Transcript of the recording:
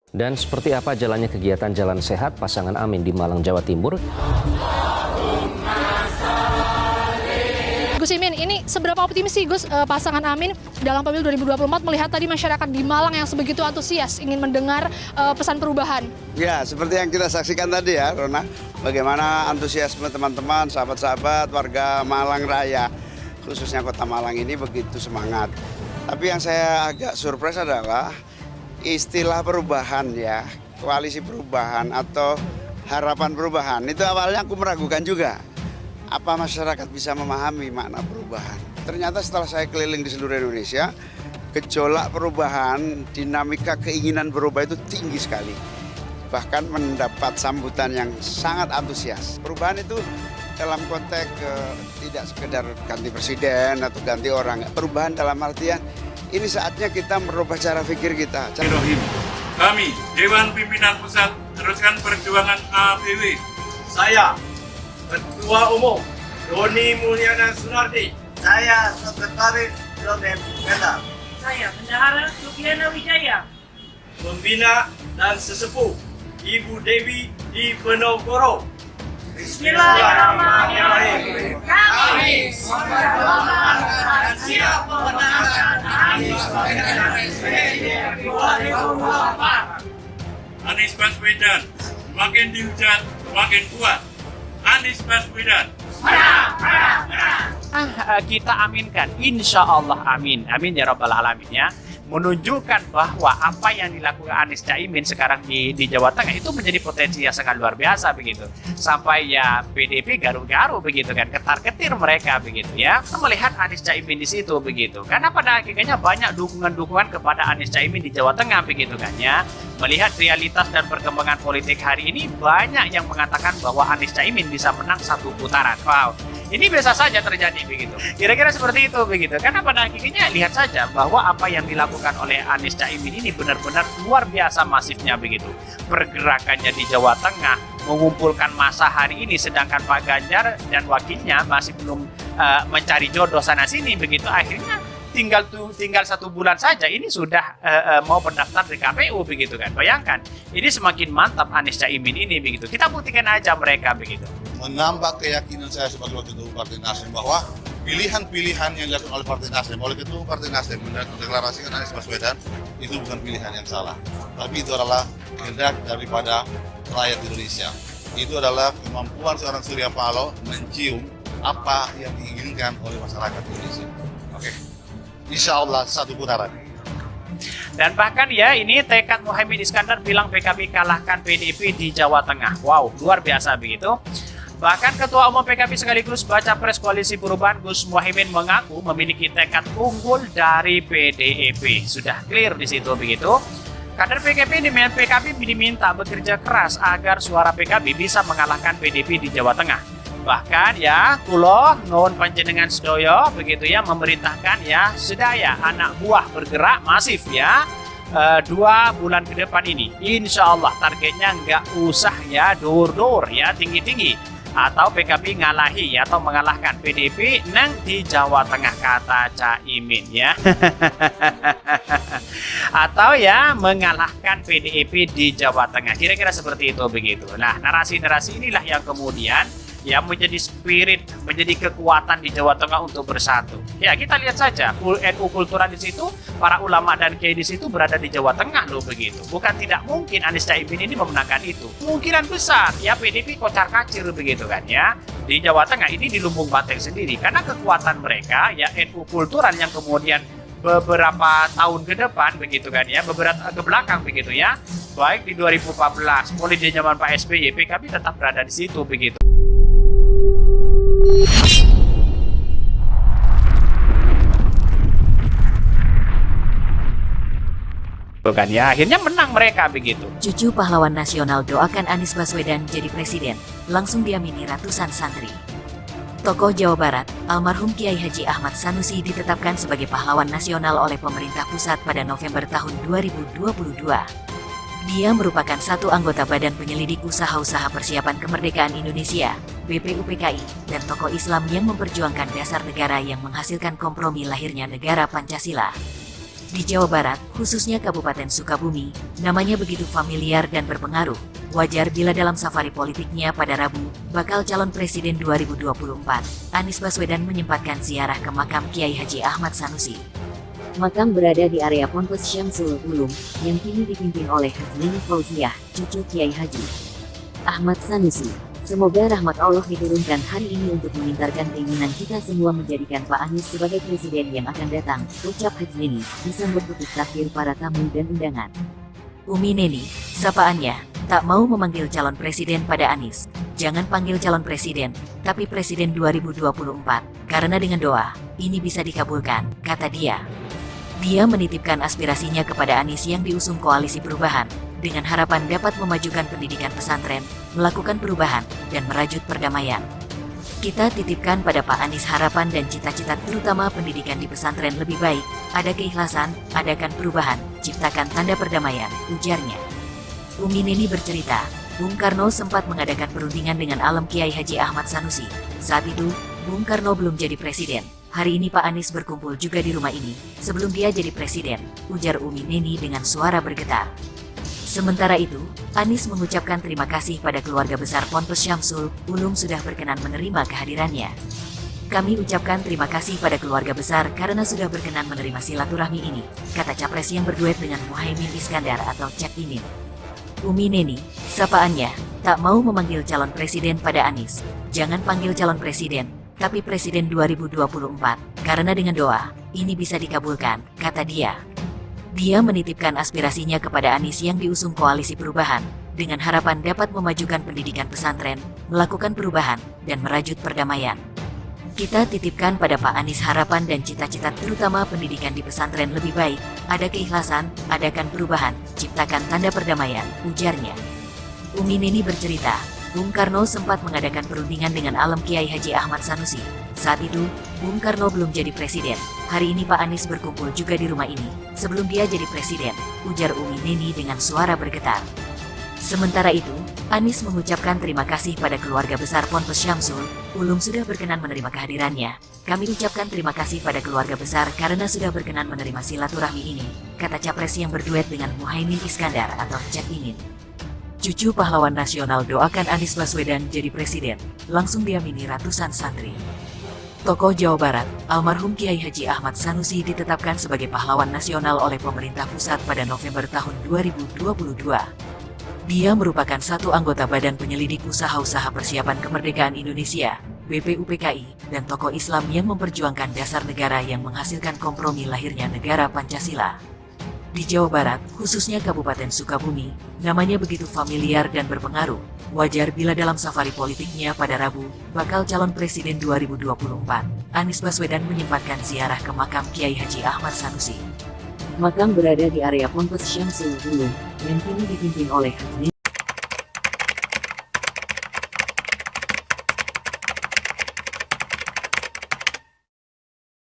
Dan seperti apa jalannya kegiatan Jalan Sehat pasangan Amin di Malang, Jawa Timur? Gus Imin, ini seberapa optimis sih Gus pasangan Amin dalam pemilu 2024 melihat tadi masyarakat di Malang yang sebegitu antusias ingin mendengar pesan perubahan? Ya, seperti yang kita saksikan tadi ya, Rona. Bagaimana antusiasme teman-teman, sahabat-sahabat, warga Malang Raya, khususnya Kota Malang ini begitu semangat. Tapi yang saya agak surprise adalah istilah perubahan ya, koalisi perubahan atau harapan perubahan. Itu awalnya aku meragukan juga. Apa masyarakat bisa memahami makna perubahan? Ternyata setelah saya keliling di seluruh Indonesia, gejolak perubahan, dinamika keinginan berubah itu tinggi sekali. Bahkan mendapat sambutan yang sangat antusias. Perubahan itu dalam konteks tidak sekedar ganti presiden atau ganti orang. Perubahan dalam artian ini saatnya kita merubah cara pikir kita. Kami, Dewan Pimpinan Pusat, teruskan perjuangan APW. Saya, Ketua Umum Doni Mulyana Sunardi. Saya, Sekretaris Joseph Meda. Saya, Bendahara Sugiana Wijaya. Pembina dan sesepuh Ibu Dewi di Penogoro. Bismillahirrahmanirrahim. Kami berdoa dan siap memenangkan Anies Baswedan SBY 2024. Anies Baswedan, semakin dihujat, semakin kuat. Anies Baswedan. Kita aminkan, insya Allah amin, amin ya rabbal alamin ya. Menunjukkan bahwa apa yang dilakukan Anies Caimin sekarang di Jawa Tengah itu menjadi potensi yang sangat luar biasa begitu. Sampai ya PDIP garu-garu begitu kan, ketar-ketir mereka begitu ya. Melihat Anies Caimin di situ begitu. Karena pada akhirnya banyak dukungan-dukungan kepada Anies Caimin di Jawa Tengah begitu kan ya. Melihat realitas dan perkembangan politik hari ini banyak yang mengatakan bahwa Anies Caimin bisa menang satu putaran. Wow. Ini biasa saja terjadi begitu. Kira-kira seperti itu begitu. Karena pada akhirnya lihat saja bahwa apa yang dilakukan oleh Anies Caimin ini benar-benar luar biasa masifnya begitu. Pergerakannya di Jawa Tengah mengumpulkan massa hari ini, sedangkan Pak Ganjar dan wakilnya masih belum mencari jodoh sana sini begitu. Akhirnya tinggal 1 bulan saja ini sudah mau pendaftar di KPU begitu kan. Bayangkan, ini semakin mantap Anies Caimin ini begitu. Kita buktikan aja mereka begitu. Menambah keyakinan saya sebagai wakil ketua Partai Nasdem bahwa pilihan-pilihan yang dilakukan oleh Partai Nasdem, oleh ketua Partai Nasdem mendeklarasikan Anies Baswedan itu bukan pilihan yang salah, tapi itu adalah kehendak daripada rakyat Indonesia. Itu adalah kemampuan seorang Surya Paloh mencium apa yang diinginkan oleh masyarakat Indonesia. Oke, insya Allah satu putaran. Dan bahkan ya ini tekad Muhaimin Iskandar bilang PKB kalahkan PDIP di Jawa Tengah. Wow, luar biasa begitu. Bahkan Ketua Umum PKB sekaligus Baca Pres Koalisi Perubahan Gus Muhaimin mengaku memiliki tekad unggul dari PDIP. Sudah clear di situ begitu. Kader PKB diminta bekerja keras agar suara PKB bisa mengalahkan PDIP di Jawa Tengah. Bahkan ya kulo nuwun panjenengan sedaya begitu ya, memerintahkan ya sedaya anak buah bergerak masif ya 2 bulan ke depan ini. Insya Allah targetnya nggak usah ya dur-dur ya tinggi-tinggi, atau PKB ngalahi atau mengalahkan PDIP nang di Jawa Tengah, kata Caimin ya. Atau ya mengalahkan PDIP di Jawa Tengah. Kira-kira seperti itu begitu. Nah, narasi-narasi inilah yang kemudian ya menjadi spirit, menjadi kekuatan di Jawa Tengah untuk bersatu. Ya, kita lihat saja NU Kultural di situ, para ulama dan kiai di situ berada di Jawa Tengah loh begitu. Bukan tidak mungkin Anies Caimin ini memenangkan itu. Kemungkinan besar ya PDIP kocar-kacir begitu kan ya. Di Jawa Tengah ini di Lumbung Banteng sendiri karena kekuatan mereka ya NU Kultural yang kemudian beberapa tahun ke depan begitu kan ya, beberapa ke belakang begitu ya. Baik di 2014, mulai di zaman Pak SBY, PKB tetap berada di situ begitu. Bukan ya, akhirnya menang mereka begitu. Cucu pahlawan nasional doakan Anies Baswedan jadi presiden, langsung diamini ratusan santri. Tokoh Jawa Barat, almarhum Kiai Haji Ahmad Sanusi ditetapkan sebagai pahlawan nasional oleh pemerintah pusat pada November tahun 2022. Dia merupakan satu anggota Badan Penyelidik Usaha-Usaha Persiapan Kemerdekaan Indonesia, BPUPKI, dan tokoh Islam yang memperjuangkan dasar negara yang menghasilkan kompromi lahirnya negara Pancasila. Di Jawa Barat, khususnya Kabupaten Sukabumi, namanya begitu familiar dan berpengaruh. Wajar bila dalam safari politiknya pada Rabu, bakal calon presiden 2024, Anies Baswedan menyempatkan ziarah ke makam Kiai Haji Ahmad Sanusi. Makam berada di area Ponpes Syamsul Ulum, yang kini dipimpin oleh Neni Fauziah, cucu Kiai Haji Ahmad Sanusi. Semoga rahmat Allah diturunkan hari ini untuk mengintarkan keinginan kita semua menjadikan Pak Anies sebagai presiden yang akan datang, ucap Haji Neni, disambut petik takbir para tamu dan undangan. Umi Neni, sapaannya, tak mau memanggil calon presiden pada Anies. Jangan panggil calon presiden, tapi presiden 2024, karena dengan doa, ini bisa dikabulkan, kata dia. Dia menitipkan aspirasinya kepada Anies yang diusung Koalisi Perubahan, dengan harapan dapat memajukan pendidikan pesantren, melakukan perubahan, dan merajut perdamaian. Kita titipkan pada Pak Anies harapan dan cita-cita terutama pendidikan di pesantren lebih baik, ada keikhlasan, adakan perubahan, ciptakan tanda perdamaian, ujarnya. Umi Neni bercerita, Bung Karno sempat mengadakan perundingan dengan alem Kiai Haji Ahmad Sanusi. Saat itu, Bung Karno belum jadi presiden. Hari ini Pak Anies berkumpul juga di rumah ini, sebelum dia jadi presiden, ujar Umi Neni dengan suara bergetar. Sementara itu, Anies mengucapkan terima kasih pada keluarga besar Ponpes Syamsul Ulum sudah berkenan menerima kehadirannya. Kami ucapkan terima kasih pada keluarga besar karena sudah berkenan menerima silaturahmi ini, kata capres yang berduet dengan Muhaimin Iskandar atau Cak Imin. Umi Neni, sapaannya, tak mau memanggil calon presiden pada Anies. Jangan panggil calon presiden, tapi presiden 2024, karena dengan doa, ini bisa dikabulkan, kata dia. Dia menitipkan aspirasinya kepada Anies yang diusung Koalisi Perubahan, dengan harapan dapat memajukan pendidikan pesantren, melakukan perubahan, dan merajut perdamaian. Kita titipkan pada Pak Anies harapan dan cita-cita terutama pendidikan di pesantren lebih baik, ada keikhlasan, adakan perubahan, ciptakan tanda perdamaian, ujarnya. Umi Neni bercerita, Bung Karno sempat mengadakan perundingan dengan alem Kiai Haji Ahmad Sanusi. Saat itu, Bung Karno belum jadi presiden. Hari ini Pak Anies berkumpul juga di rumah ini, sebelum dia jadi presiden, ujar Umi Neni dengan suara bergetar. Sementara itu, Anies mengucapkan terima kasih pada keluarga besar Ponpes Syamsul Ulum sudah berkenan menerima kehadirannya. Kami ucapkan terima kasih pada keluarga besar karena sudah berkenan menerima silaturahmi ini, kata capres yang berduet dengan Muhaimin Iskandar atau Cak Imin. Cucu pahlawan nasional doakan Anies Baswedan jadi presiden, langsung diamini ratusan santri. Tokoh Jawa Barat, almarhum Kiai Haji Ahmad Sanusi ditetapkan sebagai pahlawan nasional oleh pemerintah pusat pada November tahun 2022. Dia merupakan satu anggota Badan Penyelidik Usaha-Usaha Persiapan Kemerdekaan Indonesia, BPUPKI, dan tokoh Islam yang memperjuangkan dasar negara yang menghasilkan kompromi lahirnya negara Pancasila. Di Jawa Barat, khususnya Kabupaten Sukabumi, namanya begitu familiar dan berpengaruh. Wajar bila dalam safari politiknya pada Rabu, bakal calon presiden 2024, Anies Baswedan menyempatkan ziarah ke makam Kiai Haji Ahmad Sanusi. Makam berada di area Ponpes Syamsul Ulum, yang kini dipimpin oleh